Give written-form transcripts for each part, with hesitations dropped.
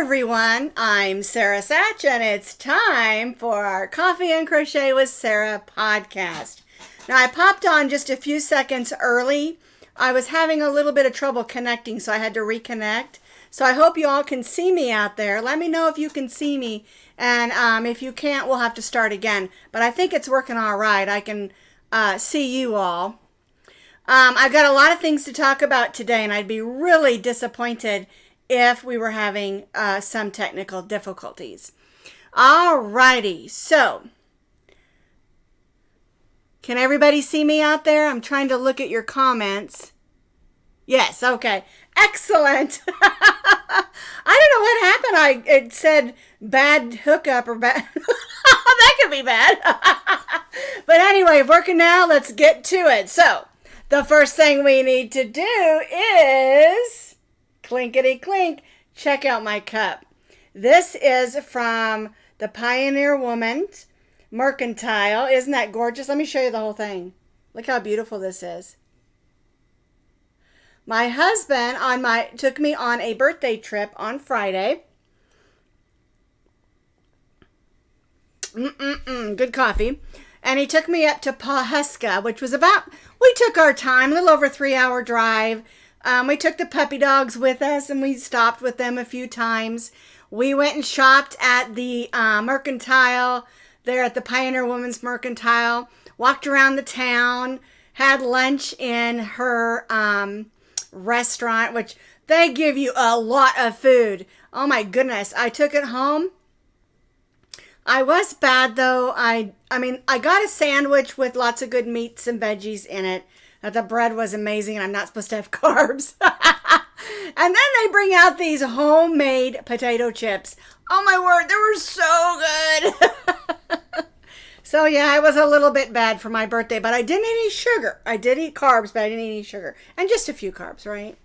everyone, I'm Sara Sach, and it's time for our Coffee and Crochet with Sara podcast. Now, I popped on just a few seconds early. I was having a little bit of trouble connecting, so I had to reconnect. So I hope you all can see me out there. Let me know if you can see me, and if you can't, we'll have to start again. But I think it's working all right. I can see you all. I've got a lot of things to talk about today, and I'd be really disappointed if we were having some technical difficulties. Alrighty, so can everybody see me out there? I'm trying to look at your comments. Yes, okay, excellent. I don't know what happened. It said bad hookup or bad. That could be bad. But anyway, working now. Let's get to it. So the first thing we need to do is clinkety clink, check out my cup. This is from the Pioneer Woman's Mercantile. Isn't that gorgeous? Let me show you the whole thing. Look how beautiful this is. My husband took me on a birthday trip on Friday. Good coffee. And he took me up to Pawhuska, which was we took our time, a little over 3-hour drive. We took the puppy dogs with us, and we stopped with them a few times. We went and shopped at the Mercantile, there at the Pioneer Woman's Mercantile, walked around the town, had lunch in her restaurant, which they give you a lot of food. Oh my goodness, I took it home. I was bad though. I got a sandwich with lots of good meats and veggies in it. The bread was amazing, and I'm not supposed to have carbs. And then they bring out these homemade potato chips. Oh my word, they were so good. So yeah, I was a little bit bad for my birthday, but I didn't eat any sugar. I did eat carbs, but I didn't eat any sugar. And just a few carbs, right?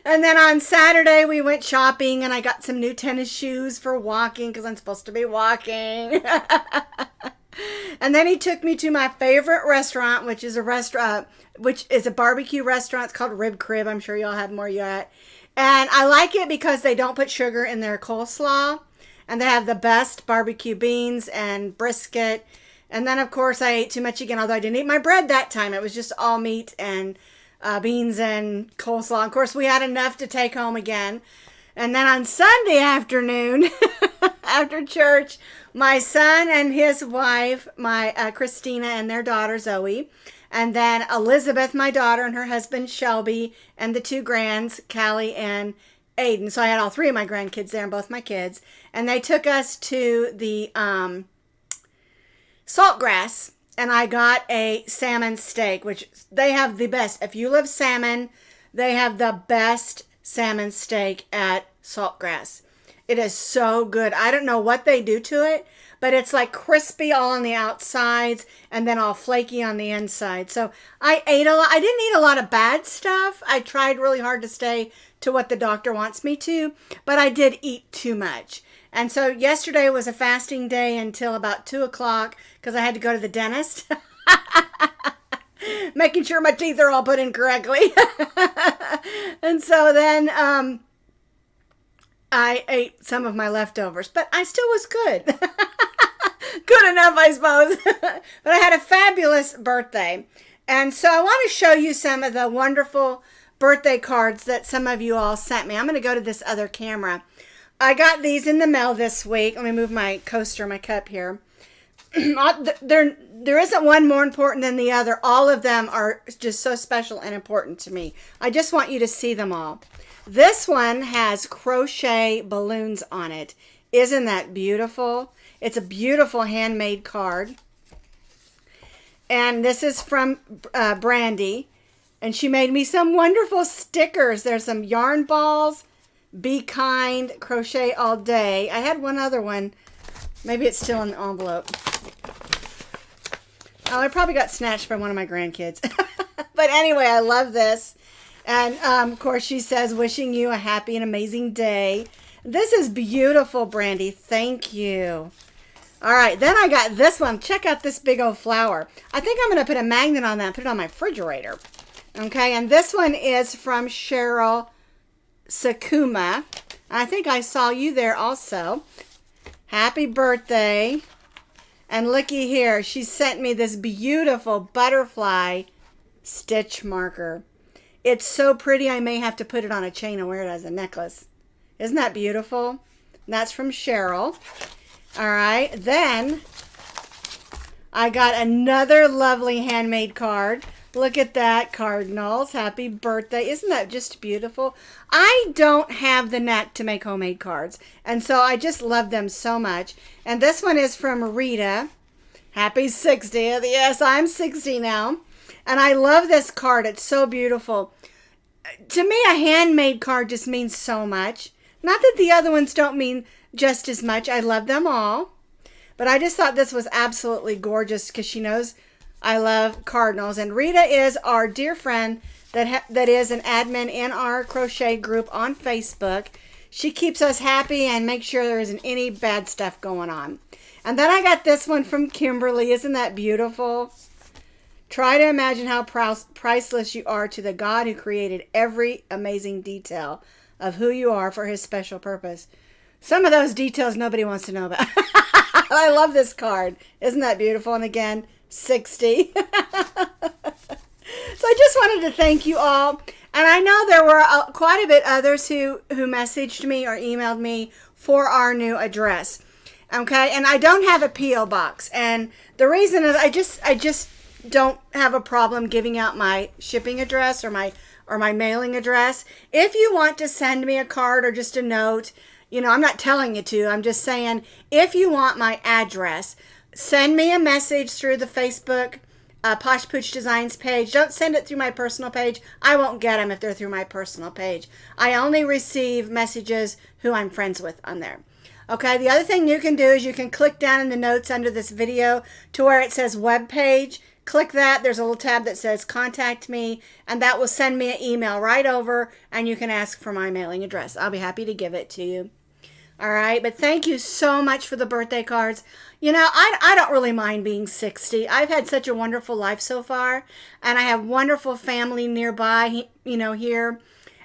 And then on Saturday, we went shopping, and I got some new tennis shoes for walking, because I'm supposed to be walking. And then he took me to my favorite restaurant, which is a barbecue restaurant. It's called Rib Crib. I'm sure y'all have more yet. And I like it because they don't put sugar in their coleslaw. And they have the best barbecue beans and brisket. And then, of course, I ate too much again, although I didn't eat my bread that time. It was just all meat and beans and coleslaw. Of course, we had enough to take home again. And then on Sunday afternoon, after church, my son and his wife, Christina, and their daughter, Zoe, and then Elizabeth, my daughter, and her husband, Shelby, and the two grands, Kylee and Aiden. So I had all three of my grandkids there and both my kids. And they took us to the Saltgrass, and I got a salmon steak, which they have the best. If you love salmon, they have the best salmon steak at Saltgrass. It is so good. I don't know what they do to it, but it's like crispy all on the outsides and then all flaky on the inside. So I ate a lot. I didn't eat a lot of bad stuff. I tried really hard to stay to what the doctor wants me to, but I did eat too much. And so yesterday was a fasting day until about 2 o'clock because I had to go to the dentist. Making sure my teeth are all put in correctly. And so then I ate some of my leftovers, but I still was good. Good enough, I suppose. But I had a fabulous birthday. And so I want to show you some of the wonderful birthday cards that some of you all sent me. I'm going to go to this other camera. I got these in the mail this week. Let me move my coaster, my cup here. There isn't one more important than the other. All of them are just so special and important to me. I just want you to see them all. This one has crochet balloons on it. Isn't that beautiful? It's a beautiful handmade card. And this is from Brandy. And she made me some wonderful stickers. There's some yarn balls. Be kind, crochet all day. I had one other one. Maybe it's still in the envelope. Oh, I probably got snatched by one of my grandkids. But anyway, I love this. And, of course, she says, wishing you a happy and amazing day. This is beautiful, Brandy. Thank you. All right, then I got this one. Check out this big old flower. I think I'm going to put a magnet on that and put it on my refrigerator. Okay, and this one is from Cheryl Sakuma. I think I saw you there also. Happy birthday. And looky here, she sent me this beautiful butterfly stitch marker. It's so pretty, I may have to put it on a chain and wear it as a necklace. Isn't that beautiful? And that's from Cheryl. All right, then I got another lovely handmade card. Look at that, Cardinals. Happy birthday. Isn't that just beautiful? I don't have the knack to make homemade cards, and so I just love them so much. And this one is from Rita. Happy 60th. Yes, I'm 60 now. And I love this card. It's so beautiful. To me, a handmade card just means so much. Not that the other ones don't mean just as much. I love them all. But I just thought this was absolutely gorgeous because she knows I love cardinals. And Rita is our dear friend that is an admin in our crochet group on Facebook. She keeps us happy and makes sure there isn't any bad stuff going on. And then I got this one from Kimberly. Isn't that beautiful? Try to imagine how priceless you are to the God who created every amazing detail of who you are for his special purpose. Some of those details nobody wants to know about. I love this card. Isn't that beautiful? And again, 60. So I just wanted to thank you all. And I know there were quite a bit others who messaged me or emailed me for our new address. Okay, and I don't have a P.O. box. And the reason is I just don't have a problem giving out my shipping address or my mailing address. If you want to send me a card or just a note, I'm not telling you to. I'm just saying, if you want my address, send me a message through the Facebook Posh Pooch Designs page. Don't send it through my personal page. I won't get them if they're through my personal page. I only receive messages who I'm friends with on there. Okay, the other thing you can do is you can click down in the notes under this video to where it says web page. Click that. There's a little tab that says contact me, and that will send me an email right over, and you can ask for my mailing address. I'll be happy to give it to you. All right, but thank you so much for the birthday cards. I don't really mind being 60. I've had such a wonderful life so far, and I have wonderful family nearby, here.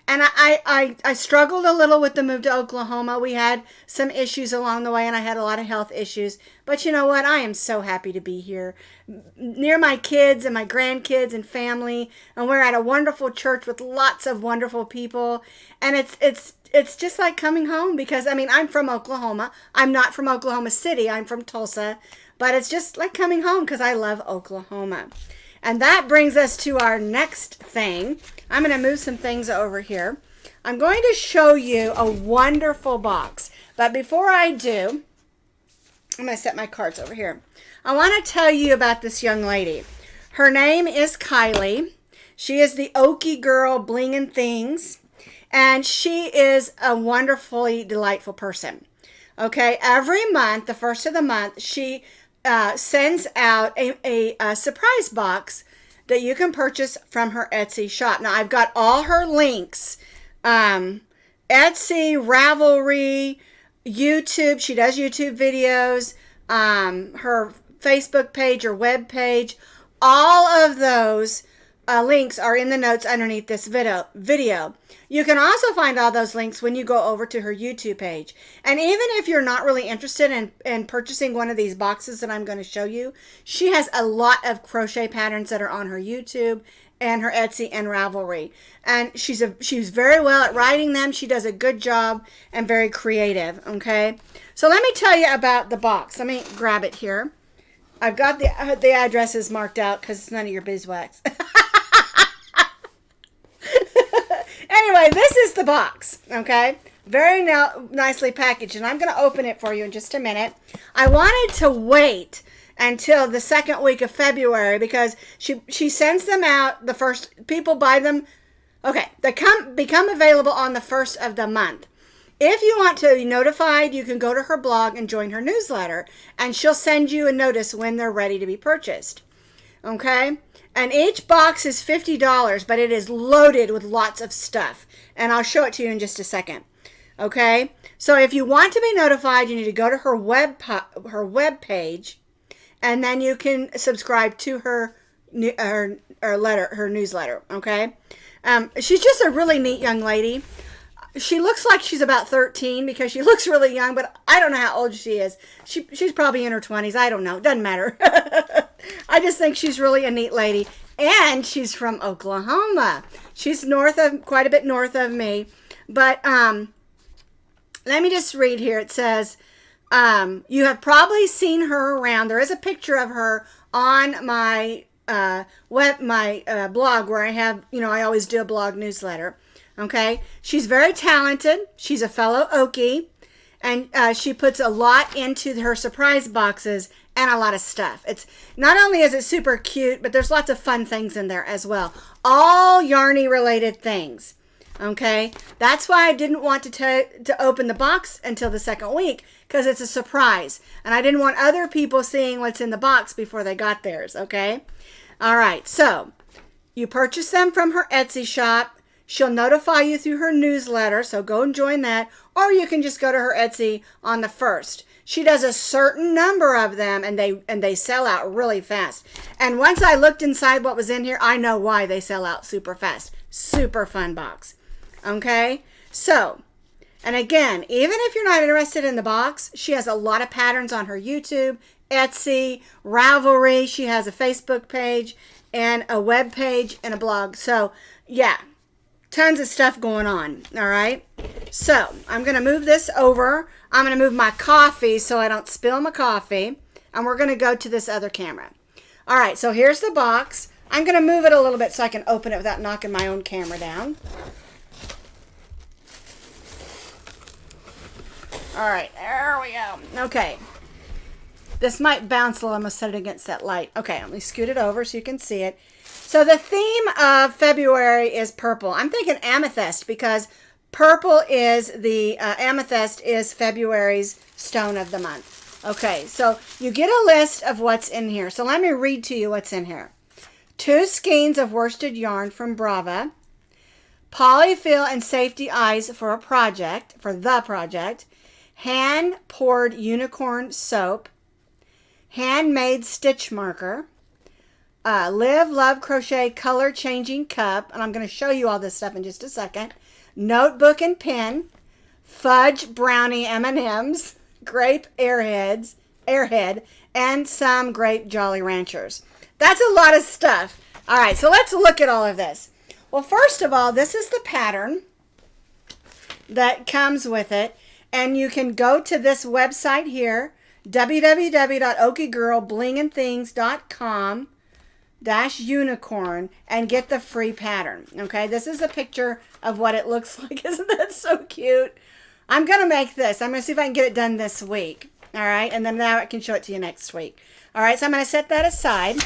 And I struggled a little with the move to Oklahoma. We had some issues along the way, and I had a lot of health issues. But you know what? I am so happy to be here, near my kids and my grandkids and family. And we're at a wonderful church with lots of wonderful people. And it's just like coming home because, I'm from Oklahoma. I'm not from Oklahoma City. I'm from Tulsa. But it's just like coming home because I love Oklahoma. And that brings us to our next thing. I'm going to move some things over here. I'm going to show you a wonderful box. But before I do, I'm going to set my cards over here. I want to tell you about this young lady. Her name is Kylee. She is the Okie Girl, Bling and Things. And she is a wonderfully delightful person. Okay, every month, the first of the month, she sends out a surprise box that you can purchase from her Etsy shop. Now, I've got all her links. Etsy, Ravelry, YouTube. She does YouTube videos. Her Facebook page or web page. All of those links are in the notes underneath this video. You can also find all those links when you go over to her YouTube page. And even if you're not really interested in purchasing one of these boxes that I'm going to show you, she has a lot of crochet patterns that are on her YouTube and her Etsy and Ravelry. And she's very well at writing them. She does a good job and very creative, okay? So let me tell you about the box. Let me grab it here. I've got the addresses marked out because it's none of your beeswax. Anyway, this is the box, okay? Very nicely packaged, and I'm going to open it for you in just a minute. I wanted to wait until the second week of February because she sends them out the first. People buy them. Okay, they become available on the first of the month. If you want to be notified, you can go to her blog and join her newsletter, and she'll send you a notice when they're ready to be purchased. Okay? And each box is $50, but it is loaded with lots of stuff. And I'll show it to you in just a second. Okay? So if you want to be notified, you need to go to her web page, and then you can subscribe to her newsletter. Okay? She's just a really neat young lady. She looks like she's about 13 because she looks really young, but I don't know how old she is. She's probably in her 20s. I don't know. Doesn't matter. I just think she's really a neat lady. And she's from Oklahoma. She's quite a bit north of me. But let me just read here. It says, you have probably seen her around. There is a picture of her on my blog where I have, I always do a blog newsletter. Okay, she's very talented. She's a fellow Okie, and she puts a lot into her surprise boxes and a lot of stuff. It's not only is it super cute, but there's lots of fun things in there as well. All Yarnie related things. Okay, that's why I didn't want to open the box until the second week, because it's a surprise, and I didn't want other people seeing what's in the box before they got theirs. Okay, all right. So you purchase them from her Etsy shop. She'll notify you through her newsletter, so go and join that. Or you can just go to her Etsy on the 1st. She does a certain number of them, and they sell out really fast. And once I looked inside what was in here, I know why they sell out super fast. Super fun box. Okay? So, and again, even if you're not interested in the box, she has a lot of patterns on her YouTube, Etsy, Ravelry. She has a Facebook page and a web page and a blog. So, yeah. Tons of stuff going on. All right. So I'm going to move this over. I'm going to move my coffee so I don't spill my coffee. And we're going to go to this other camera. All right. So here's the box. I'm going to move it a little bit so I can open it without knocking my own camera down. All right. There we go. Okay. This might bounce a little. I'm going to set it against that light. Okay. Let me scoot it over so you can see it. So the theme of February is purple. I'm thinking amethyst because purple is amethyst is February's stone of the month. Okay, so you get a list of what's in here. So let me read to you what's in here. 2 skeins of worsted yarn from Brava, polyfill and safety eyes for the project, hand-poured unicorn soap, handmade stitch marker, Live, Love, Crochet Color Changing Cup, and I'm going to show you all this stuff in just a second. Notebook and pen, fudge brownie M&Ms, grape airhead, and some grape Jolly Ranchers. That's a lot of stuff. All right, so let's look at all of this. Well, first of all, this is the pattern that comes with it, and you can go to this website here, www.okiegirlblingandthings.com -unicorn and get the free pattern. Okay, this is a picture of what it looks like. Isn't that so cute? I'm gonna make this. I'm gonna see if I can get it done this week. All right, and then now I can show it to you next week. All right, so I'm gonna set that aside.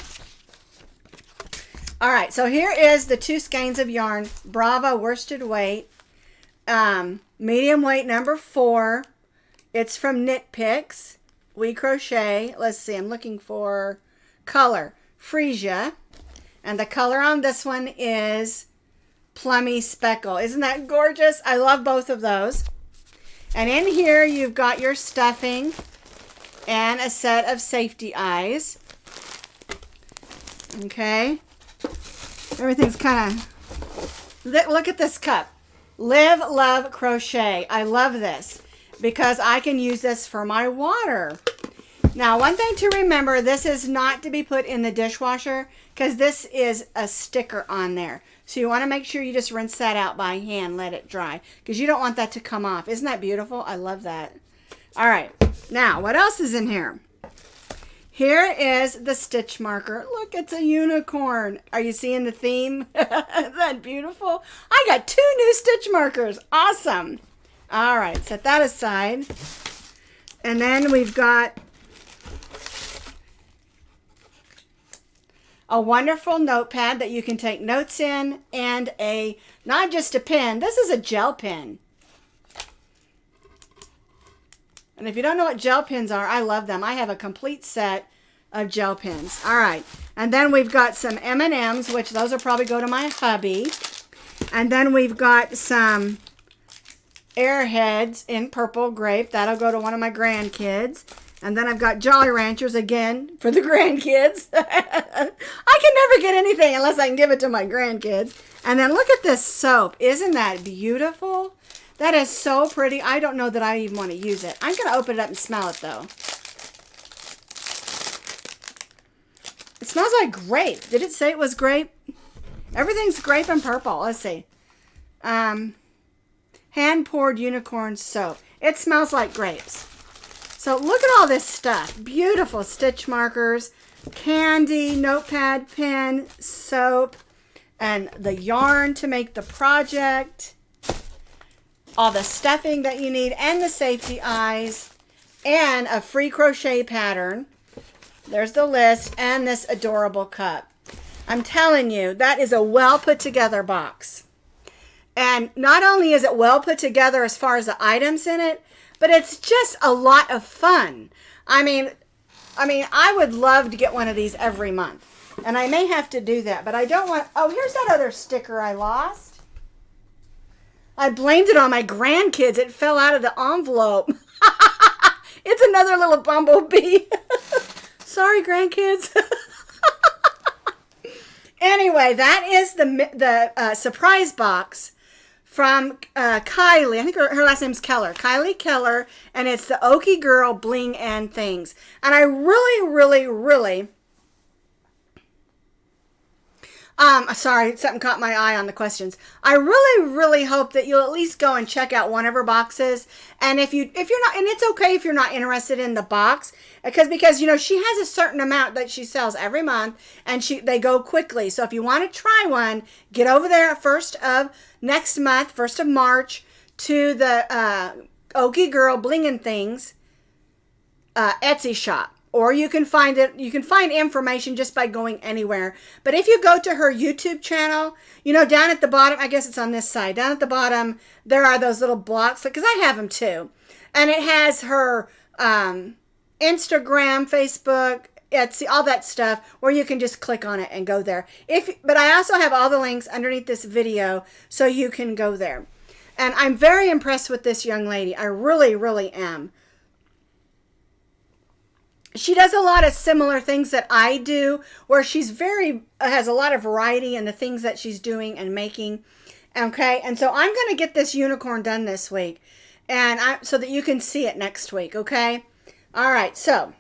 All right, so here is the 2 skeins of yarn, Brava worsted weight, medium weight number 4. It's from Knit Picks. We crochet. Let's see, I'm looking for color. Freesia, and the color on this one is Plummy Speckle. Isn't that gorgeous? I love both of those. And in here you've got your stuffing and a set of safety eyes. Okay, everything's kind of, look at this cup. Live, Love, Crochet. I love this because I can use this for my water. Now, one thing to remember, this is not to be put in the dishwasher because this is a sticker on there. So you want to make sure you just rinse that out by hand, let it dry, because you don't want that to come off. Isn't that beautiful? I love that. All right. Now, what else is in here? Here is the stitch marker. Look, it's a unicorn. Are you seeing the theme? Isn't that beautiful? I got 2 new stitch markers. Awesome. All right. Set that aside. And then we've got a wonderful notepad that you can take notes in, and not just a pen, this is a gel pen. And if you don't know what gel pens are, I love them. I have a complete set of gel pens. All right, and then we've got some M&Ms, which those will probably go to my hubby. And then we've got some Airheads in purple grape. That'll go to one of my grandkids. And then I've got Jolly Ranchers again for the grandkids. I can never get anything unless I can give it to my grandkids. And then look at this soap. Isn't that beautiful? That is so pretty. I don't know that I even want to use it. I'm going to open it up and smell it, though. It smells like grape. Did it say it was grape? Everything's grape and purple. Let's see. Hand-poured unicorn soap. It smells like grapes. So look at all this stuff. Beautiful stitch markers, candy, notepad, pen, soap, and the yarn to make the project. All the stuffing that you need, and the safety eyes, and a free crochet pattern. There's the list, and this adorable cup. I'm telling you, that is a well put together box. And not only is it well put together as far as the items in it, but it's just a lot of fun. I mean, I would love to get one of these every month. And I may have to do that, but I don't want... Oh, here's that other sticker I lost. I blamed it on my grandkids. It fell out of the envelope. It's another little bumblebee. Sorry, grandkids. Anyway, that is the surprise box from Kylee. I think her last name's Keller. Kylee Keller. And it's the Okie Girl Bling and Things. And I really... sorry, something caught my eye on the questions. I really hope that you'll at least go and check out one of her boxes. And if you're not, and it's okay if you're not interested in the box, because you know, she has a certain amount that she sells every month, and they go quickly. So if you want to try one, get over there at 1st of next month, 1st of March, to the Okie Girl Bling and Things Etsy shop. Or you can find it. You can find information just by going anywhere. But if you go to her YouTube channel, you know, down at the bottom, I guess it's on this side. Down at the bottom, there are those little blocks, because I have them too, and it has her Instagram, Facebook, Etsy, all that stuff, where you can just click on it and go there. But I also have all the links underneath this video, so you can go there. And I'm very impressed with this young lady. I really am. She does a lot of similar things that I do, where she's has a lot of variety in the things that she's doing and making. Okay, and so I'm going to get this unicorn done this week, and so that you can see it next week. Okay, all right. So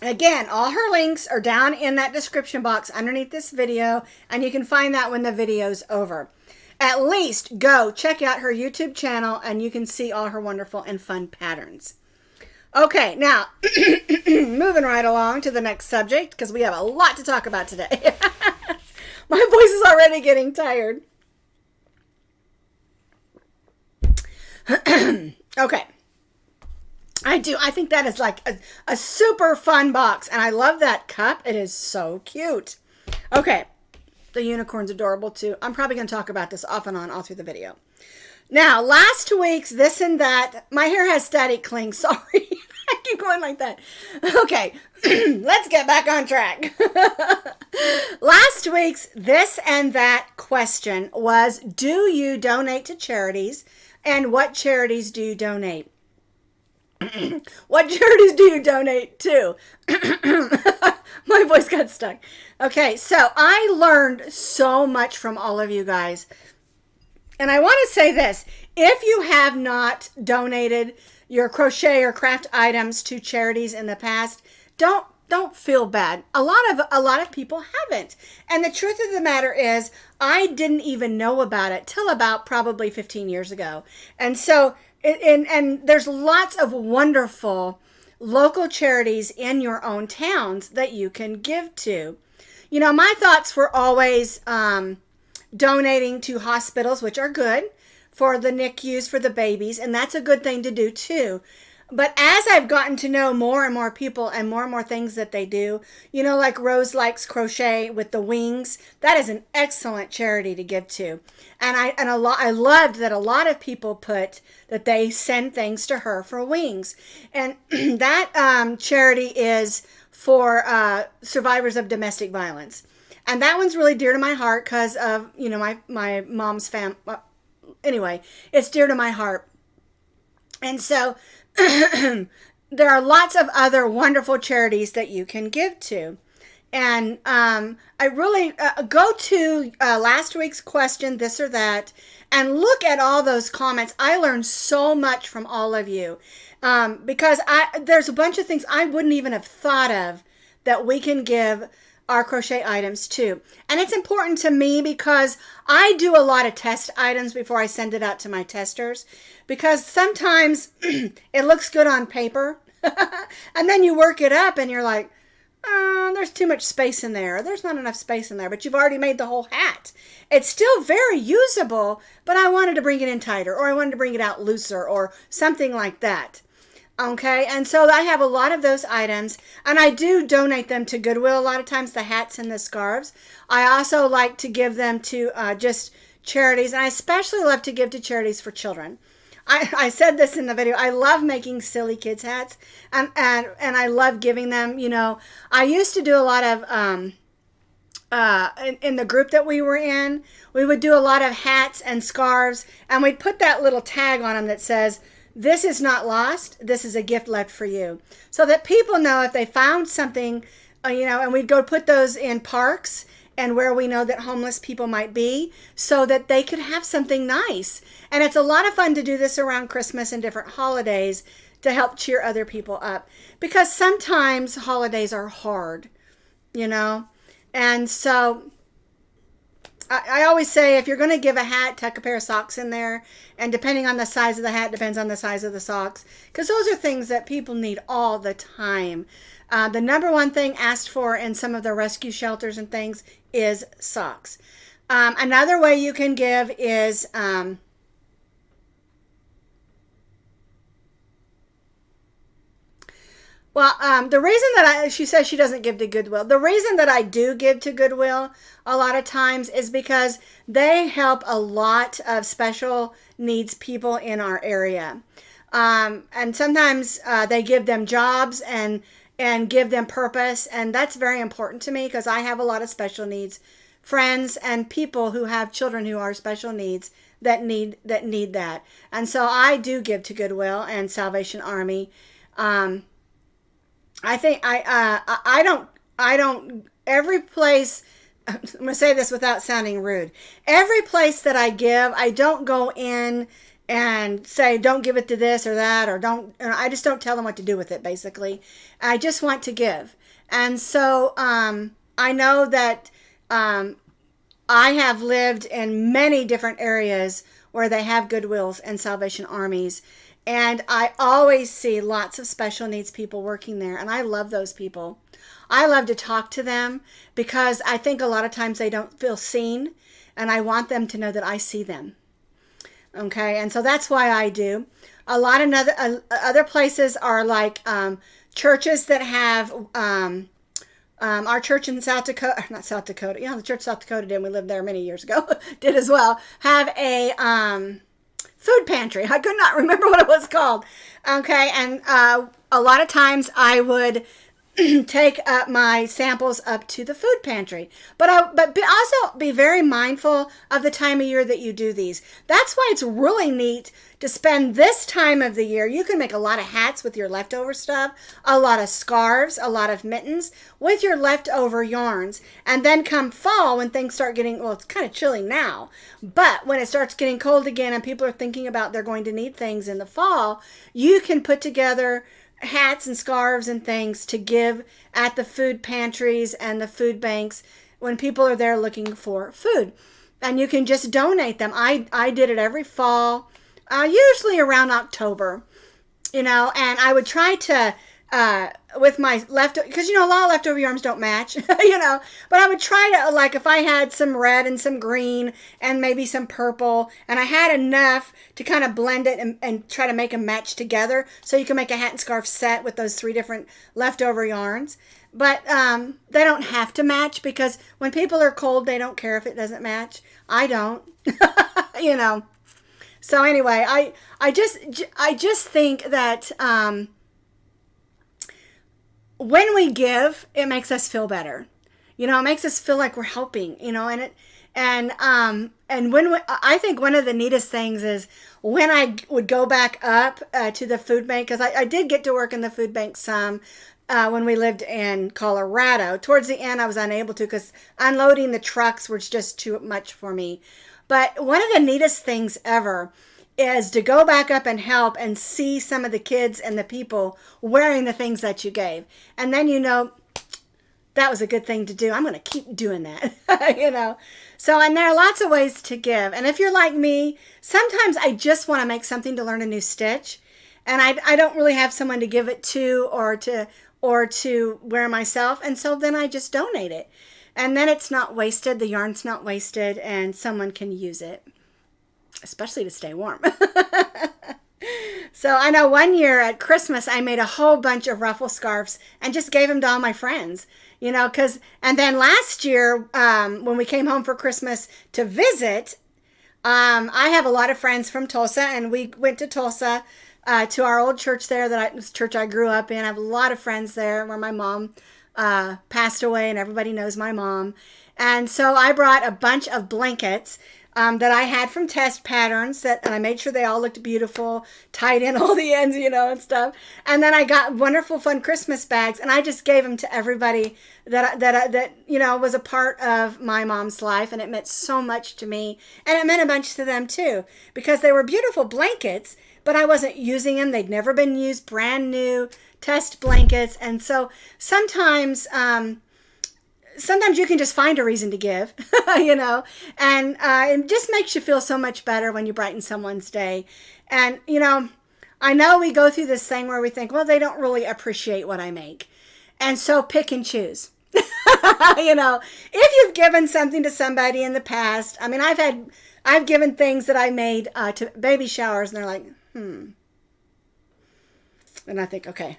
again, all her links are down in that description box underneath this video, and you can find that when the video's over. At least go check out her YouTube channel, and you can see all her wonderful and fun patterns. Okay, now, moving right along to the next subject, because we have a lot to talk about today. My voice is already getting tired. Okay. I think that is like a super fun box, and I love that cup. It is so cute. Okay, the unicorn's adorable too. I'm probably going to talk about this off and on all through the video. Now, last week's this and that. My hair has static cling. Sorry. I keep going like that. Okay. Let's get back on track. Last week's this and that question was, do you donate to charities? And what charities do you donate? What charities do you donate to? My voice got stuck. Okay. So I learned so much from all of you guys. And I want to say this, if you have not donated your crochet or craft items to charities in the past, don't feel bad. A lot of people haven't. And the truth of the matter is, I didn't even know about it till about probably 15 years ago. And so, and there's lots of wonderful local charities in your own towns that you can give to. You know, my thoughts were always, donating to hospitals, which are good, for the NICUs for the babies, and that's a good thing to do too. But as I've gotten to know more and more people and more things that they do, you know, like Rose Likes Crochet with the wings, that is an excellent charity to give to. And I loved that a lot of people put that they send things to her for wings. And that charity is for survivors of domestic violence. And that one's really dear to my heart because of, you know, my mom's family. Anyway, it's dear to my heart. And so there are lots of other wonderful charities that you can give to. And I really go to last week's question, this or that, and look at all those comments. I learned so much from all of you because there's a bunch of things I wouldn't even have thought of that we can give our crochet items to. And it's important to me because I do a lot of test items before I send it out to my testers, because sometimes it looks good on paper and then you work it up and you're like, there's too much space in there. There's not enough space in there, but you've already made the whole hat. It's still very usable, but I wanted to bring it in tighter, or I wanted to bring it out looser, or something like that. Okay, and so I have a lot of those items, and I do donate them to Goodwill a lot of times, the hats and the scarves. I also like to give them to just charities, and I especially love to give to charities for children. I said this in the video. I love making silly kids hats, and I love giving them. You know, I used to do a lot of in the group that we were in, we would do a lot of hats and scarves, and we'd put that little tag on them that says, "This is not lost. This is a gift left for you," so that people know if they found something, you know. And we'd go put those in parks and where we know that homeless people might be, so that they could have something nice. And it's a lot of fun to do this around Christmas and different holidays to help cheer other people up, because sometimes holidays are hard, you know. And so I always say, if you're going to give a hat, tuck a pair of socks in there, and depending on the size of the hat depends on the size of the socks, because those are things that people need all the time. The number one thing asked for in some of the rescue shelters and things is socks. Another way you can give is the reason that she says she doesn't give to Goodwill, the reason that I do give to Goodwill a lot of times is because they help a lot of special needs people in our area. And sometimes they give them jobs and give them purpose. And that's very important to me, because I have a lot of special needs friends and people who have children who are special needs that need that. And so I do give to Goodwill and Salvation Army. I think I don't, every place, I'm going to say this without sounding rude. Every place that I give, I don't go in and say, don't give it to this or that, or don't, I just don't tell them what to do with it, basically. I just want to give. And so I know that I have lived in many different areas where they have Goodwills and Salvation Armies. And I always see lots of special needs people working there. And I love those people. I love to talk to them, because I think a lot of times they don't feel seen. And I want them to know that I see them. Okay, and so that's why I do. A lot of other places are like churches that have, our church in South Dakota, not South Dakota, the church South Dakota did, we lived there many years ago, did as well, have a food pantry. I could not remember what it was called. Okay, and a lot of times I would take my samples up to the food pantry. But also be very mindful of the time of year that you do these. That's why it's really neat to spend this time of the year. You can make a lot of hats with your leftover stuff, a lot of scarves, a lot of mittens with your leftover yarns. And then come fall, when things start getting, well, it's kind of chilly now, but when it starts getting cold again and people are thinking about they're going to need things in the fall, you can put together hats and scarves and things to give at the food pantries and the food banks when people are there looking for food. And you can just donate them. I did it every fall, usually around October, and I would try to, with my leftover, because, a lot of leftover yarns don't match, but I would try to, like, if I had some red and some green and maybe some purple, and I had enough to kind of blend it and try to make them match together, so you can make a hat and scarf set with those 3 different leftover yarns. But they don't have to match, because when people are cold, they don't care if it doesn't match. I don't, So anyway, I just think that when we give, it makes us feel better. It makes us feel like we're helping, and And when I think one of the neatest things is when I would go back up to the food bank, because I did get to work in the food bank some when we lived in Colorado. Towards the end, I was unable to because unloading the trucks was just too much for me. But one of the neatest things ever is to go back up and help and see some of the kids and the people wearing the things that you gave. And then you know, that was a good thing to do. I'm going to keep doing that, you know. So, and there are lots of ways to give. And if you're like me, sometimes I just want to make something to learn a new stitch. And I don't really have someone to give it to or to wear myself. And so then I just donate it. And then it's not wasted. The yarn's not wasted and someone can use it, especially to stay warm. So I know one year at Christmas, I made a whole bunch of ruffle scarves and just gave them to all my friends, you know, and then last year, when we came home for Christmas to visit, I have a lot of friends from Tulsa, and we went to Tulsa, to our old church there, church I grew up in. I have a lot of friends there where my mom, passed away, and everybody knows my mom. And so I brought a bunch of blankets that I had from test patterns and I made sure they all looked beautiful, tied in all the ends, you know, and stuff. And then I got wonderful, fun Christmas bags, and I just gave them to everybody that you know, was a part of my mom's life, and it meant so much to me, and it meant a bunch to them too, because they were beautiful blankets, but I wasn't using them. They'd never been used, brand new test blankets. And so sometimes you can just find a reason to give, you know, and it just makes you feel so much better when you brighten someone's day. And, you know we go through this thing where we think, well, they don't really appreciate what I make. And so pick and choose. You know, if you've given something to somebody in the past, I mean, I've given things that I made to baby showers, and they're like, And I think, okay,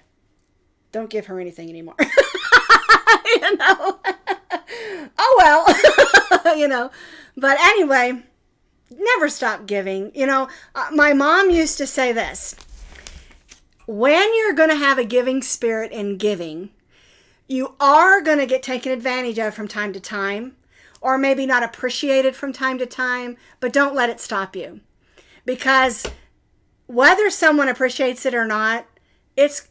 don't give her anything anymore. You know, oh well, you know, but anyway, never stop giving. You know, my mom used to say this: when you're going to have a giving spirit in giving, you are going to get taken advantage of from time to time, or maybe not appreciated from time to time, but don't let it stop you, because whether someone appreciates it or not, it's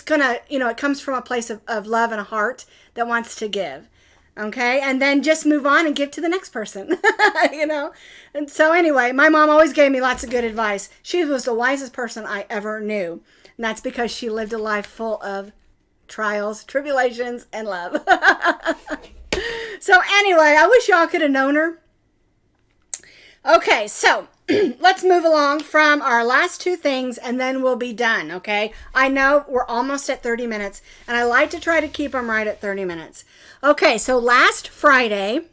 gonna, you know, it comes from a place of love and a heart that wants to give. Okay. And then just move on and give to the next person, you know? And so anyway, my mom always gave me lots of good advice. She was the wisest person I ever knew. And that's because she lived a life full of trials, tribulations, and love. So anyway, I wish y'all could have known her. Okay. So let's move along from our last two things, and then we'll be done, okay? I know we're almost at 30 minutes, and I like to try to keep them right at 30 minutes. Okay, so last Friday,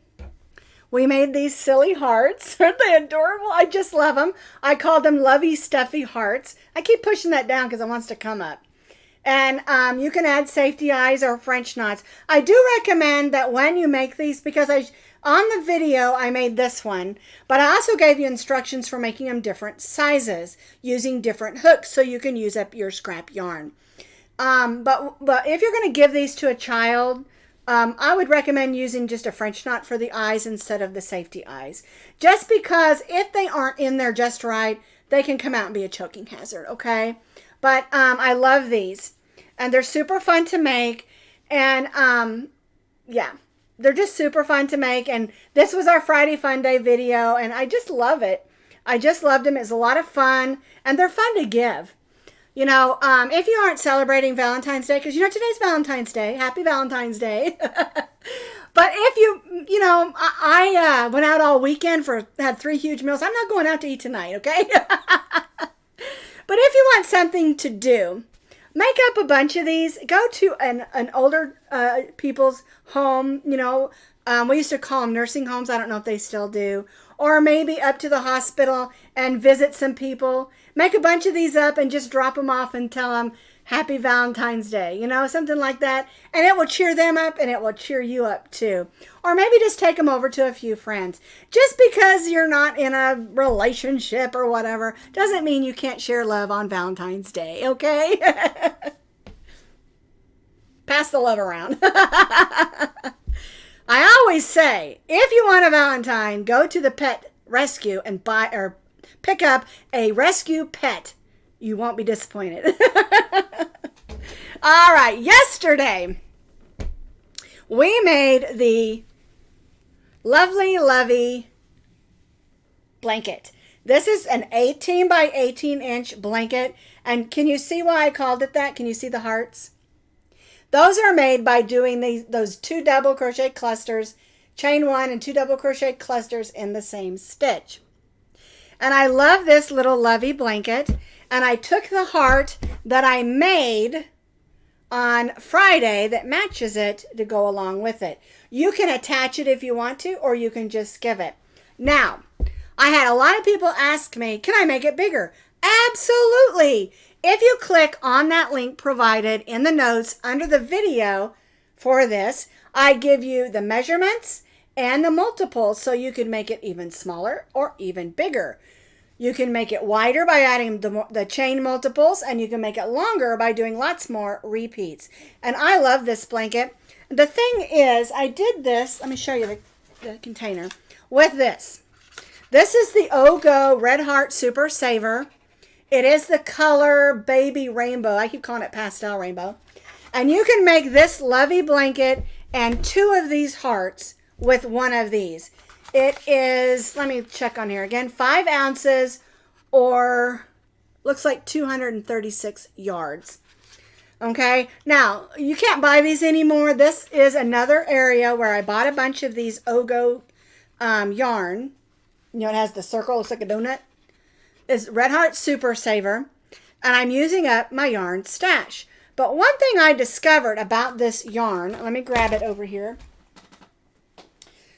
we made these silly hearts. Aren't they adorable? I just love them. I called them lovey, stuffy hearts. I keep pushing that down because it wants to come up. And you can add safety eyes or French knots. I do recommend that when you make these, because on the video, I made this one, but I also gave you instructions for making them different sizes using different hooks so you can use up your scrap yarn. But if you're going to give these to a child, I would recommend using just a French knot for the eyes instead of the safety eyes. Just because if they aren't in there just right, they can come out and be a choking hazard, okay? But I love these, and they're super fun to make, and yeah. They're just super fun to make, and this was our Friday Fun Day video, and I just love it. I just loved them. It's a lot of fun, and they're fun to give. You know, if you aren't celebrating Valentine's Day, because, you know, today's Valentine's Day. Happy Valentine's Day. But if you know, I went out all weekend had 3 huge meals. I'm not going out to eat tonight, okay? But if you want something to do, make up a bunch of these. Go to an older people's home. You know, we used to call them nursing homes. I don't know if they still do. Or maybe up to the hospital and visit some people. Make a bunch of these up and just drop them off and tell them Happy Valentine's Day. You know, something like that. And it will cheer them up and it will cheer you up too. Or maybe just take them over to a few friends. Just because you're not in a relationship or whatever doesn't mean you can't share love on Valentine's Day, okay? Pass the love around. I always say, if you want a Valentine, go to the pet rescue and buy or pick up a rescue pet. You won't be disappointed. All right, yesterday we made the lovey blanket. This is an 18 by 18 inch blanket. And can you see why I called it that? Can you see the hearts? Those are made by doing those 2 double crochet clusters, chain 1 and 2 double crochet clusters in the same stitch. And I love this little lovey blanket. And I took the heart that I made on Friday that matches it to go along with it. You can attach it if you want to, or you can just give it. Now, I had a lot of people ask me, can I make it bigger? Absolutely. If you click on that link provided in the notes under the video for this, I give you the measurements and the multiples so you can make it even smaller or even bigger. You can make it wider by adding the chain multiples, and you can make it longer by doing lots more repeats. And I love this blanket. The thing is, I did this, let me show you the container, with this. This is the Ogo Red Heart Super Saver. It is the color baby rainbow. I keep calling it pastel rainbow. And you can make this lovey blanket and 2 of these hearts with 1 of these. It is, let me check on here again, 5 ounces or looks like 236 yards. Okay, now you can't buy these anymore. This is another area where I bought a bunch of these Ogo yarn. You know, it has the circle, looks like a donut. It's Red Heart Super Saver, and I'm using up my yarn stash. But one thing I discovered about this yarn, let me grab it over here.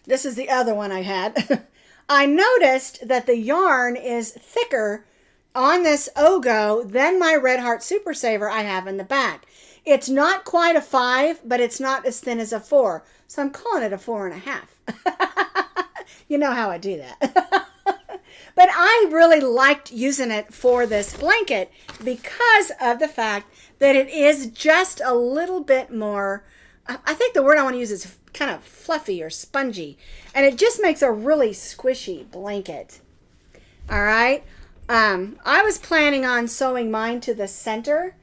This is the other one I had. I noticed that the yarn is thicker on this Ogo than my Red Heart Super Saver I have in the back. It's not quite a 5, but it's not as thin as a 4. So I'm calling it a 4.5. You know how I do that. But I really liked using it for this blanket because of the fact that it is just a little bit more, I think the word I want to use is kind of fluffy or spongy. And it just makes a really squishy blanket. All right. I was planning on sewing mine to the center,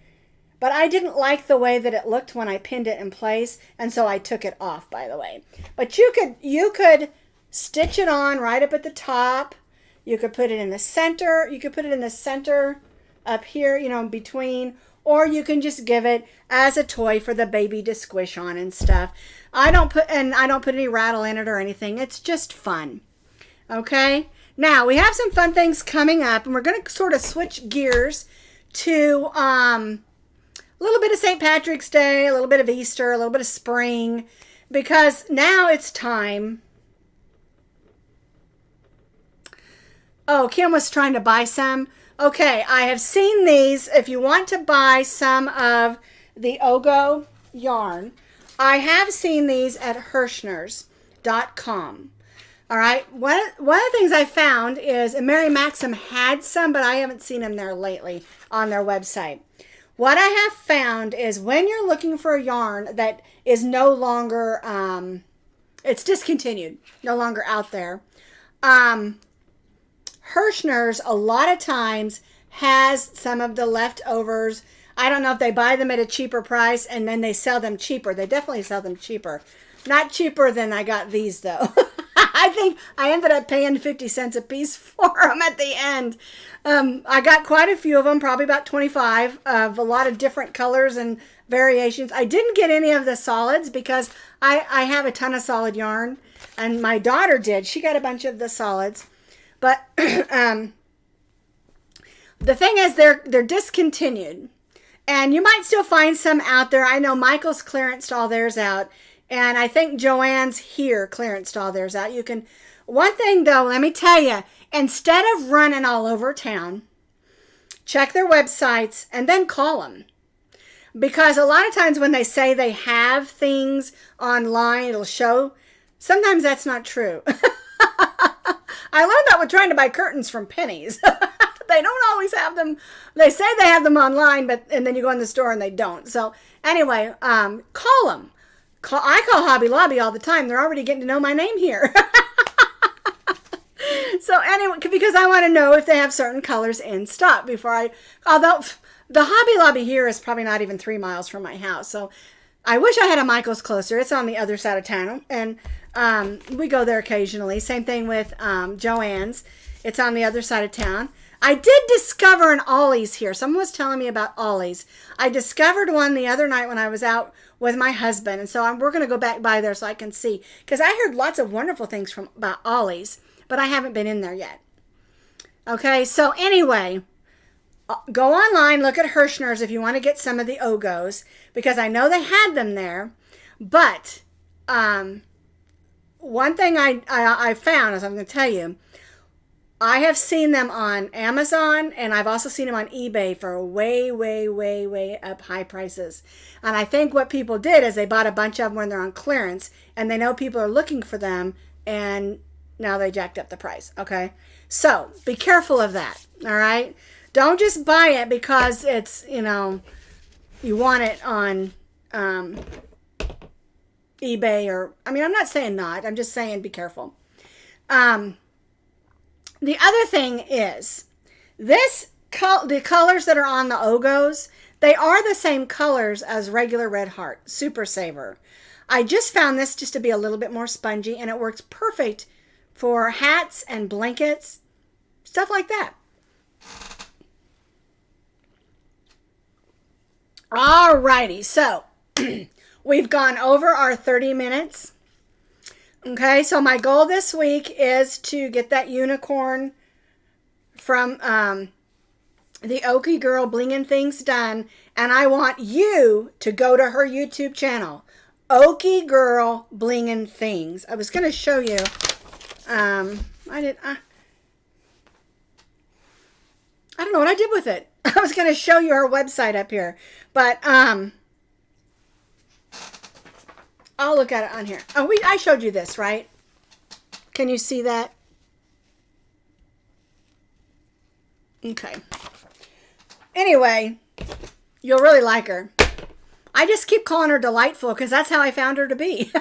but I didn't like the way that it looked when I pinned it in place. And so I took it off, by the way. But you could stitch it on right up at the top. You could put it in the center. You could put it in the center up here, you know, in between. Or you can just give it as a toy for the baby to squish on and stuff. I don't put any rattle in it or anything. It's just fun. Okay. Now we have some fun things coming up, and we're going to sort of switch gears to a little bit of St. Patrick's Day, a little bit of Easter, a little bit of spring, because now it's time. Oh, Kim was trying to buy some. Okay, I have seen these. If you want to buy some of the Ogo yarn, I have seen these at Hirschners.com. All right, one of the things I found is, and Mary Maxim had some, but I haven't seen them there lately on their website. What I have found is when you're looking for a yarn that is no longer, it's discontinued, no longer out there, Hirschners a lot of times has some of the leftovers. I don't know if they buy them at a cheaper price and then they sell them cheaper. They definitely sell them cheaper. Not cheaper than I got these though. I think I ended up paying 50 cents a piece for them at the end. I got quite a few of them, probably about 25 of a lot of different colors and variations. I didn't get any of the solids because I have a ton of solid yarn, and my daughter did. She got a bunch of the solids. But the thing is, they're discontinued, and you might still find some out there. I know Michael's clearanced all theirs out, and I think Joanne's here clearanced all theirs out. You can. One thing though, let me tell you, instead of running all over town, check their websites and then call them, because a lot of times when they say they have things online, it'll show. Sometimes that's not true. I learned that with trying to buy curtains from Penny's. They don't always have them. They say they have them online, and then you go in the store and they don't. So anyway, call them. I call Hobby Lobby all the time. They're already getting to know my name here. So anyway, because I want to know if they have certain colors in stock before although the Hobby Lobby here is probably not even 3 miles from my house. So I wish I had a Michael's closer. It's on the other side of town. And we go there occasionally. Same thing with Joann's. It's on the other side of town. I did discover an Ollie's here. Someone was telling me about Ollie's. I discovered one the other night when I was out with my husband. And so we're going to go back by there so I can see. Because I heard lots of wonderful things about Ollie's. But I haven't been in there yet. Okay, so anyway, go online, look at Hirschner's if you want to get some of the Ogos, because I know they had them there. But one thing I found, as I'm going to tell you, I have seen them on Amazon, and I've also seen them on eBay for way, way, way, way up high prices. And I think what people did is they bought a bunch of them when they're on clearance, and they know people are looking for them, and now they jacked up the price, okay? So, be careful of that, all right? Don't just buy it because it's, you know, you want it on eBay or, I mean, I'm not saying not. I'm just saying be careful. The other thing is, the colors that are on the Ogos, they are the same colors as regular Red Heart, Super Saver. I just found this just to be a little bit more spongy, and it works perfect for hats and blankets, stuff like that. Alrighty, so we've gone over our 30 minutes. Okay, so my goal this week is to get that unicorn from the Okie Girl Bling Things done, and I want you to go to her YouTube channel, Okie Girl Bling Things. I was going to show you. I don't know what I did with it. I was going to show you her website up here, but I'll look at it on here. Oh, I showed you this, right? Can you see that? Okay. Anyway, you'll really like her. I just keep calling her Delightful because that's how I found her to be.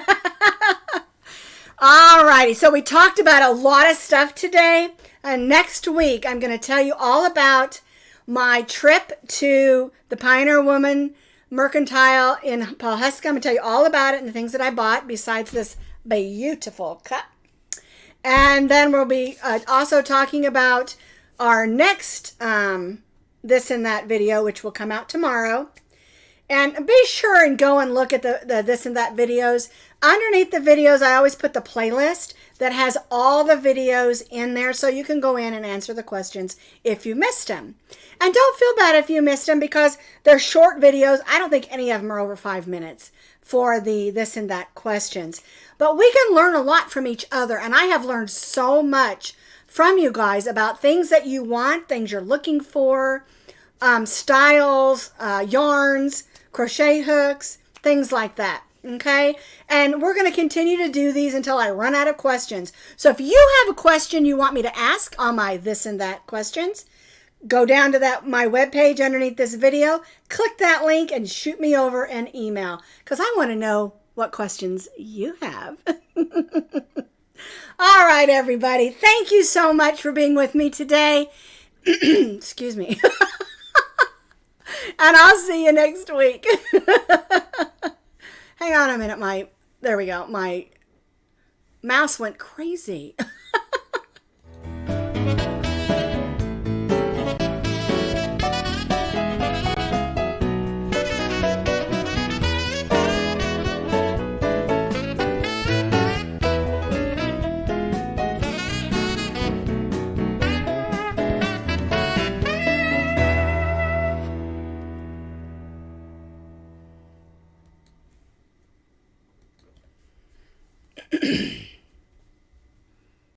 Alrighty, so we talked about a lot of stuff today. And next week, I'm going to tell you all about my trip to the Pioneer Woman Mercantile in Pawhuska. I'm going to tell you all about it and the things that I bought besides this beautiful cup. And then we'll be also talking about our next this and that video, which will come out tomorrow. And be sure and go and look at the this and that videos. Underneath the videos, I always put the playlist that has all the videos in there, so you can go in and answer the questions if you missed them. And don't feel bad if you missed them because they're short videos. I don't think any of them are over 5 minutes for the this and that questions. But we can learn a lot from each other, and I have learned so much from you guys about things that you want, things you're looking for, styles, yarns, crochet hooks, things like that. Okay, and we're going to continue to do these until I run out of questions. So if you have a question you want me to ask on my this and that questions, go down to my webpage underneath this video, click that link and shoot me over an email because I want to know what questions you have. All right, everybody. Thank you so much for being with me today. Excuse me. And I'll see you next week. Hang on a minute. There we go. My mouse went crazy.